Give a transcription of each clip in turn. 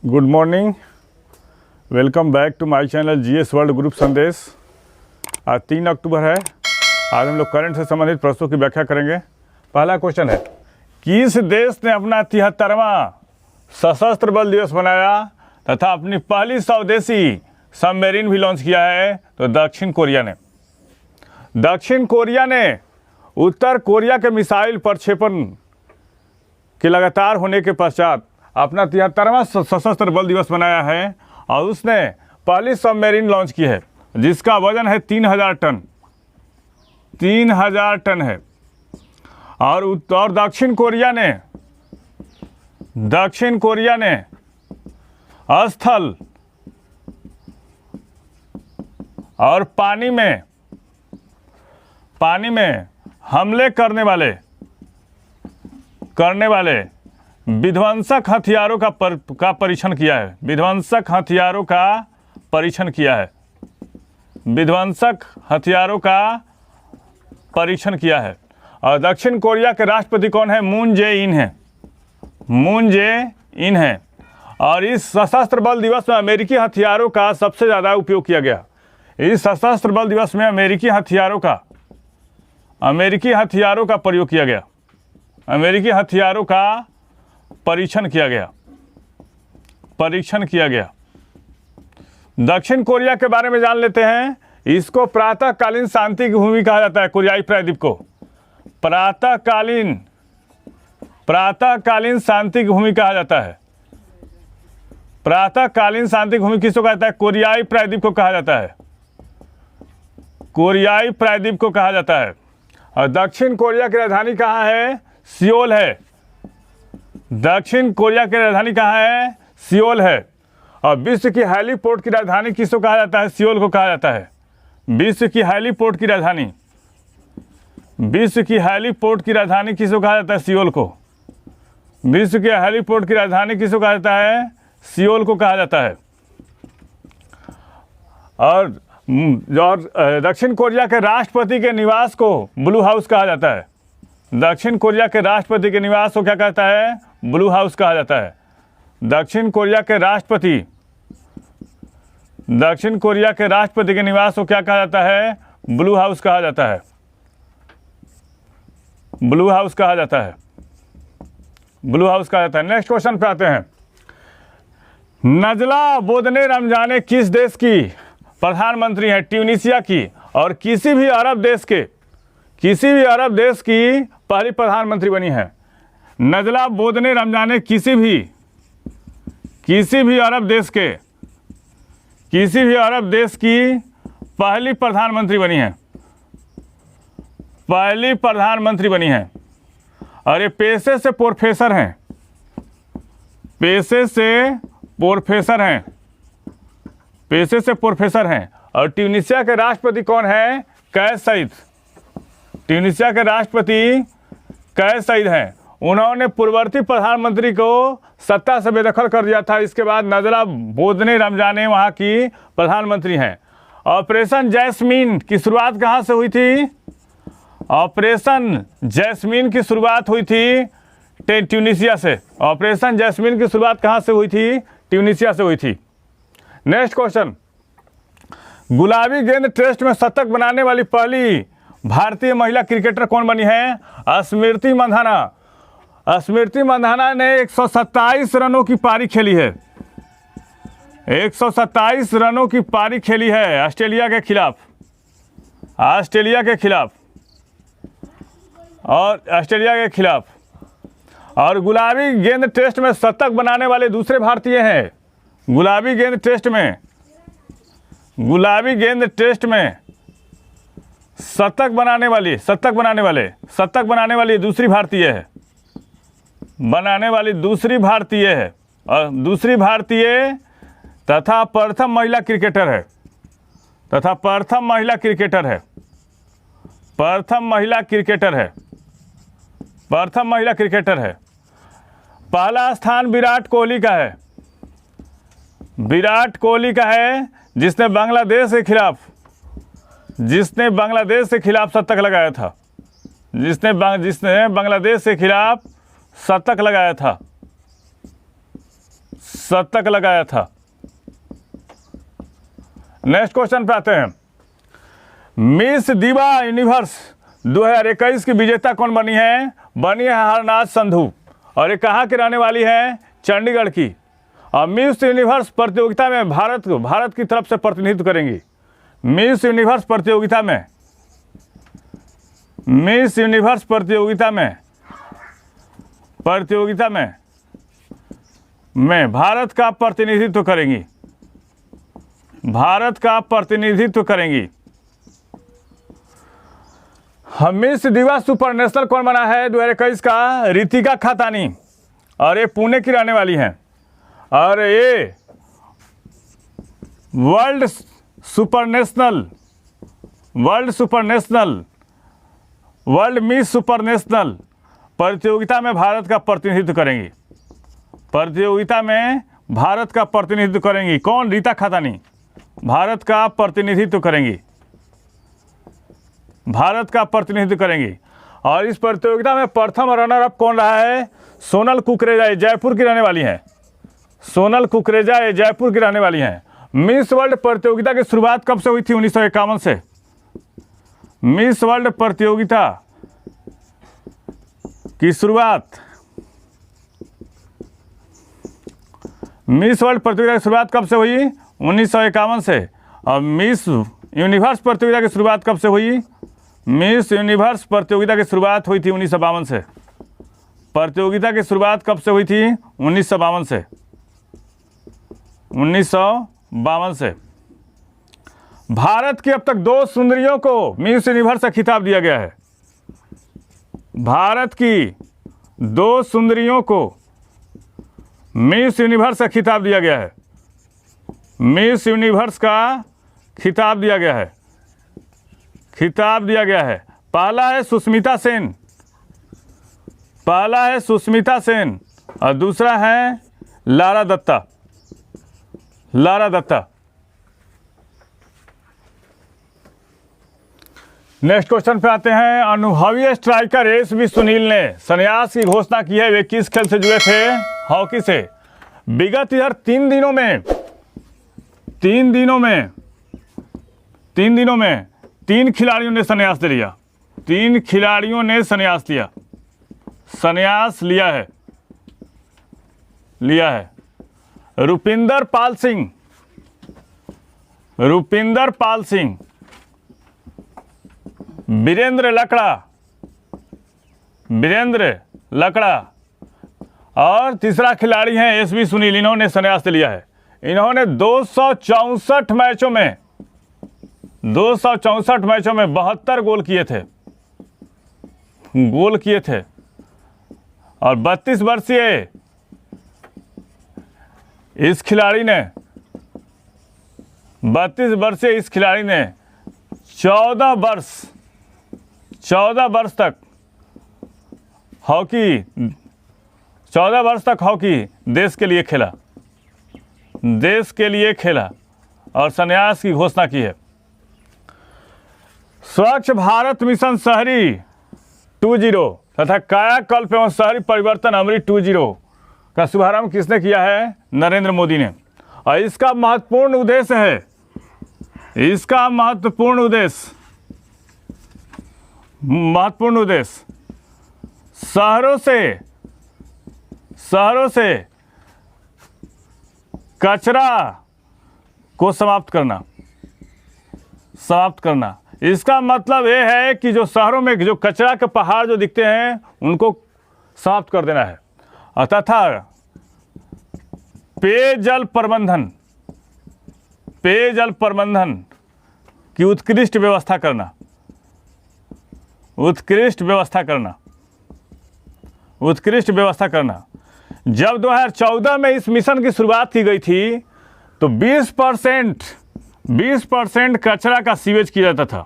Good morning, welcome back to my channel GS world group Sandesh. आज 3 अक्टूबर है। आज हम लोग करंट से संबंधित प्रश्नों की व्याख्या करेंगे। पहला क्वेश्चन है, किस देश ने अपना 73वां सशस्त्र बल दिवस मनाया तथा अपनी पहली स्वदेशी सबमरीन भी लॉन्च किया है? तो दक्षिण कोरिया ने। दक्षिण कोरिया ने उत्तर कोरिया के मिसाइल प्रक्षेपण के लगातार होने के पश्चात अपना 73वां सशस्त्र बल दिवस मनाया है और उसने पहली सबमरीन लॉन्च की है जिसका वजन है 3000 टन। 3000 टन है। और दक्षिण कोरिया ने स्थल और पानी में हमले करने वाले विध्वंसक हथियारों का परीक्षण किया है। विध्वंसक हथियारों का परीक्षण किया है। विध्वंसक हथियारों का परीक्षण किया है। और दक्षिण कोरिया के राष्ट्रपति कौन है? मून जे इन है। और इस सशस्त्र बल दिवस में अमेरिकी हथियारों का सबसे ज़्यादा उपयोग किया गया। इस सशस्त्र बल दिवस में अमेरिकी हथियारों का प्रयोग किया गया। अमेरिकी हथियारों का परीक्षण किया गया। दक्षिण कोरिया के बारे में जान लेते हैं। इसको प्रातःकालीन शांति की भूमि कहा जाता है। कोरियाई प्रायद्वीप को प्रातःकालीन शांति की भूमि कहा जाता है। प्रातःकालीन शांति की भूमि किसको कहता है? कोरियाई प्रायद्वीप को कहा जाता है। कोरियाई प्रायद्वीप को कहा जाता है। और दक्षिण कोरिया की राजधानी कहाँ है? सियोल है। दक्षिण कोरिया की राजधानी कहाँ है? सियोल है। और विश्व की हेलीपोर्ट की राजधानी किसको कहा जाता है? सियोल को कहा जाता है। विश्व की हेलीपोर्ट की राजधानी किसको कहा जाता है? सियोल को। विश्व की हेलीपोर्ट की राजधानी किसको कहा जाता है? सियोल को कहा जाता है। और दक्षिण कोरिया के राष्ट्रपति के निवास को ब्लू हाउस कहा जाता है। दक्षिण कोरिया के राष्ट्रपति के निवास को क्या कहता है? ब्लू हाउस कहा जाता है। दक्षिण कोरिया के राष्ट्रपति के निवास को क्या कहा जाता है? ब्लू हाउस कहा जाता है। ब्लू हाउस कहा जाता है। नेक्स्ट क्वेश्चन पे आते हैं। नजला बोदने रमजाने किस देश की प्रधानमंत्री है? ट्यूनीशिया की। और किसी भी अरब देश की पहली प्रधानमंत्री बनी है। नजला बोदने रमजाने किसी भी अरब देश की पहली प्रधानमंत्री बनी है। और ये पेशे से प्रोफेसर हैं। और ट्यूनीशिया के राष्ट्रपति कौन है? कैस सईद हैं। उन्होंने पूर्ववर्ती प्रधानमंत्री को सत्ता से बेदखल कर दिया था। इसके बाद नजला बोदने रमजाने वहाँ की प्रधानमंत्री हैं। ऑपरेशन जैस्मीन की शुरुआत कहाँ से हुई थी? ऑपरेशन जैस्मीन की शुरुआत हुई थी ट्यूनीशिया से। ऑपरेशन जैस्मीन की शुरुआत कहाँ से हुई थी? ट्यूनीशिया से हुई थी। नेक्स्ट क्वेश्चन, गुलाबी गेंद टेस्ट में शतक बनाने वाली पहली भारतीय महिला क्रिकेटर कौन बनी है? स्मृति मंधाना ने 127 रनों की पारी खेली है। 127 रनों की पारी खेली है ऑस्ट्रेलिया के खिलाफ। और गुलाबी गेंद टेस्ट में शतक बनाने वाले दूसरे भारतीय हैं। गुलाबी गेंद टेस्ट में शतक बनाने वाली दूसरी भारतीय है। और दूसरी भारतीय तथा प्रथम महिला क्रिकेटर है। पहला स्थान विराट कोहली का है जिसने बांग्लादेश के खिलाफ शतक लगाया था। जिसने बांग्लादेश के खिलाफ शतक लगाया था। शतक लगाया था। नेक्स्ट क्वेश्चन पे आते हैं। मिस दिवा यूनिवर्स 2021 की विजेता कौन बनी है? बनी है हरनाज संधू, और ये कहाँ की रहने वाली है? चंडीगढ़ की। और मिस यूनिवर्स प्रतियोगिता में भारत की तरफ से प्रतिनिधित्व करेंगी। मिस यूनिवर्स प्रतियोगिता में भारत का प्रतिनिधित्व करेंगी। मिस दिवा सुपर नेशनल कौन बना है 2021 का? रितिका खातानी, और ये पुणे की रहने वाली हैं। और ये वर्ल्ड मिस सुपर नेशनल प्रतियोगिता में भारत का प्रतिनिधित्व करेंगी। कौन? रीता खातानी भारत का प्रतिनिधित्व करेंगी। और इस प्रतियोगिता में प्रथम रनर अप कौन रहा है? सोनल कुकरेजा, जयपुर की रहने वाली हैं। मिस वर्ल्ड प्रतियोगिता की शुरुआत कब से हुई थी? 1951 से। मिस वर्ल्ड प्रतियोगिता की शुरुआत कब से हुई? 1951 से। और मिस यूनिवर्स प्रतियोगिता की शुरुआत कब से हुई? मिस यूनिवर्स प्रतियोगिता की शुरुआत हुई थी 1952 से। प्रतियोगिता की शुरुआत कब से हुई थी? 1952 से। भारत की अब तक 2 सुंदरियों को मिस यूनिवर्स का खिताब दिया गया है। भारत की 2 सुंदरियों को मिस यूनिवर्स का खिताब दिया गया है। पहला है सुष्मिता सेन और दूसरा है लारा दत्ता। नेक्स्ट क्वेश्चन पे आते हैं। अनुभवी स्ट्राइकर एसबी सुनील ने संन्यास की घोषणा की है। वे किस खेल से जुड़े थे? हॉकी से। विगत इधर 3 दिनों में 3 खिलाड़ियों ने संन्यास लिया है। रुपिंदर पाल सिंह, वीरेंद्र लकड़ा और तीसरा खिलाड़ी हैं एसबी सुनील। इन्होंने संन्यास लिया है। इन्होंने 264 मैचों में 72 गोल किए थे और 32 वर्षीय इस खिलाड़ी ने 14 वर्ष तक हॉकी देश के लिए खेला और संन्यास की घोषणा की है। स्वच्छ भारत मिशन शहरी 2.0 तथा कायाकल्प एवं शहरी परिवर्तन अमृत 2.0 का शुभारंभ किसने किया है? नरेंद्र मोदी ने। और इसका महत्वपूर्ण उद्देश्य शहरों से कचरा को समाप्त करना। इसका मतलब ये है कि जो शहरों में जो कचरा के पहाड़ जो दिखते हैं उनको समाप्त कर देना है तथा पेयजल प्रबंधन की उत्कृष्ट व्यवस्था करना। जब 2014 में इस मिशन की शुरुआत की गई थी तो 20% कचरा का सीवेज किया जाता था।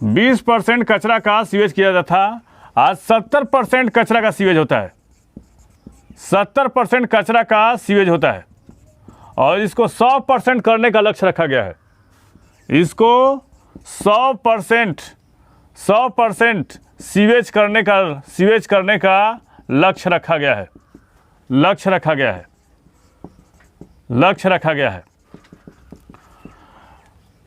20% कचरा का सीवेज किया जाता था। आज 70% कचरा का सीवेज होता है। 70% कचरा का सीवेज होता है और इसको 100% करने का लक्ष्य रखा गया है। इसको 100% सीवेज करने का लक्ष्य रखा गया है। लक्ष्य रखा गया है।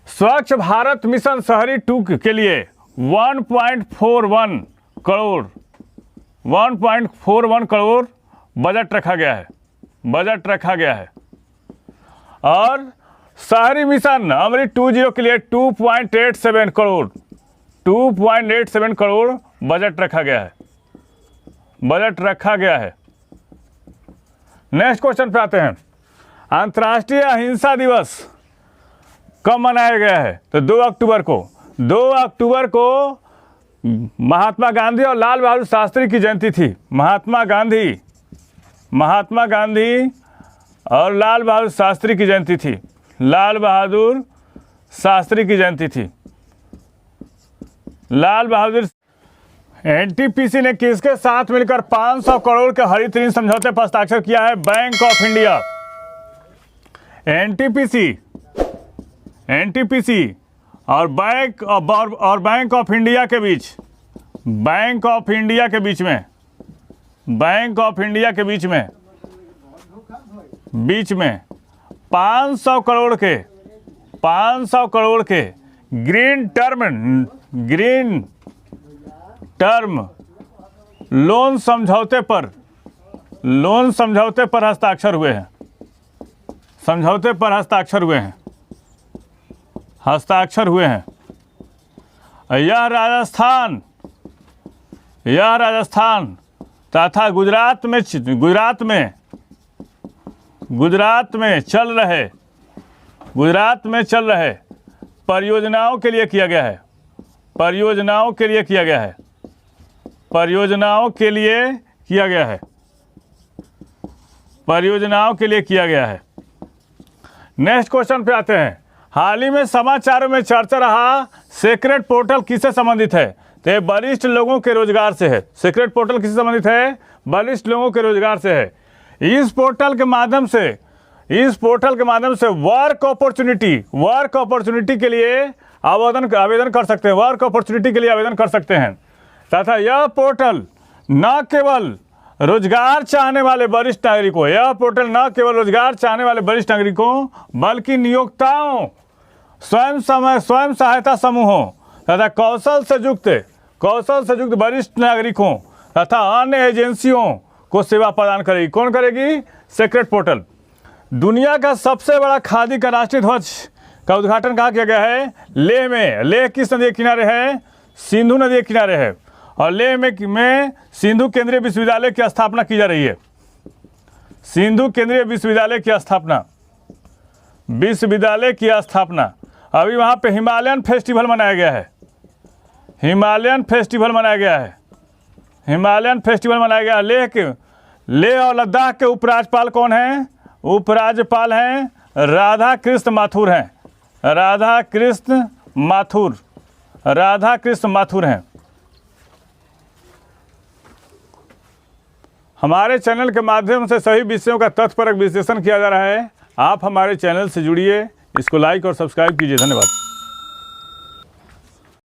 स्वच्छ भारत मिशन शहरी 2 के लिए 1.41 करोड़ बजट रखा गया है। और शहरी मिशन अमृत 2.0 के लिए 2.87 करोड़ बजट रखा गया है। नेक्स्ट क्वेश्चन पे आते हैं। अंतर्राष्ट्रीय अहिंसा दिवस कब मनाया गया है? तो 2 अक्टूबर को महात्मा गांधी और लाल बहादुर शास्त्री की जयंती थी। महात्मा गांधी और लाल बहादुर शास्त्री की जयंती थी। लाल बहादुर। एनटीपीसी ने किसके साथ मिलकर 500 करोड़ के हरित ऋण समझौते पर हस्ताक्षर किया है? Bank of India. एनटीपीसी और बैंक ऑफ इंडिया के बीच में 500 करोड़ के ग्रीन टर्म लोन समझौते पर हस्ताक्षर हुए हैं। यह राजस्थान तथा गुजरात में चल रहे परियोजनाओं के लिए किया गया है। नेक्स्ट क्वेश्चन पे आते हैं। हाल ही में समाचारों में चर्चा रहा सीक्रेट पोर्टल किससे संबंधित है? तो ये वरिष्ठ लोगों के रोजगार से है। सीक्रेट पोर्टल किससे संबंधित है? वरिष्ठ लोगों के रोजगार से है। इस पोर्टल के माध्यम से वर्क अपॉर्चुनिटी के लिए आवेदन कर सकते हैं। तथा यह पोर्टल न केवल रोजगार चाहने वाले वरिष्ठ नागरिकों बल्कि नियोक्ताओं, स्वयं सहायता समूहों तथा कौशल से युक्त वरिष्ठ नागरिकों तथा अन्य एजेंसियों को सेवा प्रदान करेगी। कौन करेगी? Secret portal. दुनिया का सबसे बड़ा खादी का राष्ट्रीय ध्वज का उद्घाटन कहाँ किया गया है? लेह में। लेह किस नदी के किनारे है? सिंधु नदी के किनारे है। और लेह में सिंधु केंद्रीय विश्वविद्यालय की स्थापना की जा रही है। विश्वविद्यालय की स्थापना। अभी वहाँ पे हिमालयन फेस्टिवल मनाया गया है। लेह और लद्दाख के उपराज्यपाल कौन हैं? उपराज्यपाल हैं राधा कृष्ण माथुर हैं। हमारे चैनल के माध्यम से सभी विषयों का तथ्यपरक विश्लेषण किया जा रहा है। आप हमारे चैनल से जुड़िए, इसको लाइक और सब्सक्राइब कीजिए। धन्यवाद।